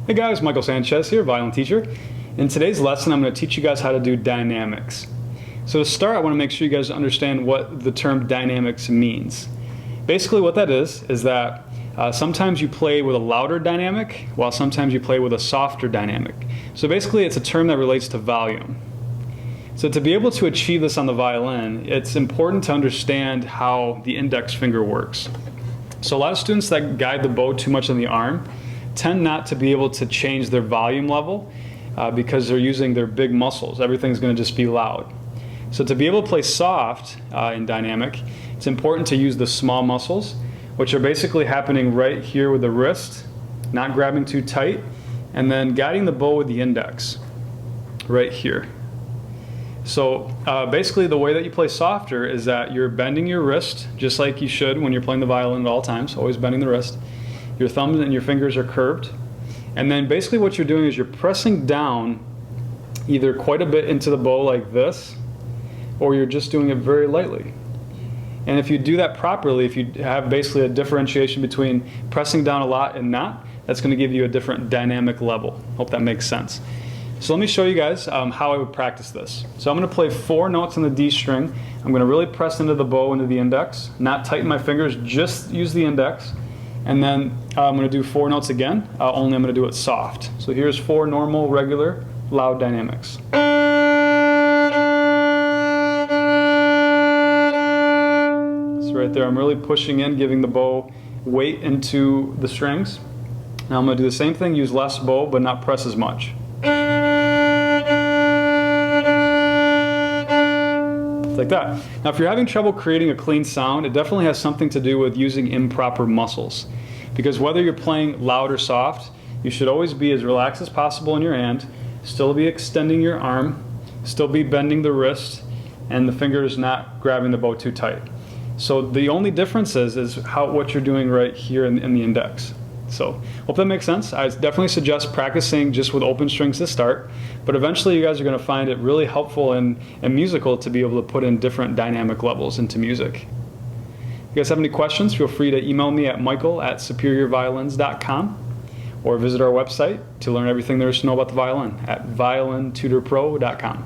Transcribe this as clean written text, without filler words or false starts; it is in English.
Hey guys, Michael Sanchez here, violin teacher. In today's lesson, I'm going to teach you guys how to do dynamics. So to start, I want to make sure you guys understand what the term dynamics means. Basically what that is that sometimes you play with a louder dynamic, while sometimes you play with a softer dynamic. So basically it's a term that relates to volume. So to be able to achieve this on the violin, it's important to understand how the index finger works. So a lot of students that guide the bow too much on the arm tend not to be able to change their volume level because they're using their big muscles. Everything's going to just be loud. So to be able to play soft in dynamic, it's important to use the small muscles, which are basically happening right here with the wrist, not grabbing too tight, and then guiding the bow with the index right here. So basically the way that you play softer is that you're bending your wrist just like you should when you're playing the violin at all times, always bending the wrist. Your thumbs and your fingers are curved. And then basically what you're doing is you're pressing down either quite a bit into the bow like this, or you're just doing it very lightly. And if you do that properly, if you have basically a differentiation between pressing down a lot and not, that's going to give you a different dynamic level. Hope that makes sense. So let me show you guys how I would practice this. So I'm going to play 4 notes on the D string. I'm going to really press into the bow, into the index, not tighten my fingers, just use the index. And then I'm going to do 4 notes again, only I'm going to do it soft. So here's 4 normal, regular, loud dynamics. So right there, I'm really pushing in, giving the bow weight into the strings. Now I'm going to do the same thing, use less bow, but not press as much. Like that. Now if you're having trouble creating a clean sound, it definitely has something to do with using improper muscles. Because whether you're playing loud or soft, you should always be as relaxed as possible in your hand, still be extending your arm, still be bending the wrist, and the fingers not grabbing the bow too tight. So the only difference is what you're doing right here in the index. So hope that makes sense. I definitely suggest practicing just with open strings to start, but eventually you guys are going to find it really helpful and musical to be able to put in different dynamic levels into music. If you guys have any questions, feel free to email me at michael@superiorviolins.com or visit our website to learn everything there is to know about the violin at violintutorpro.com.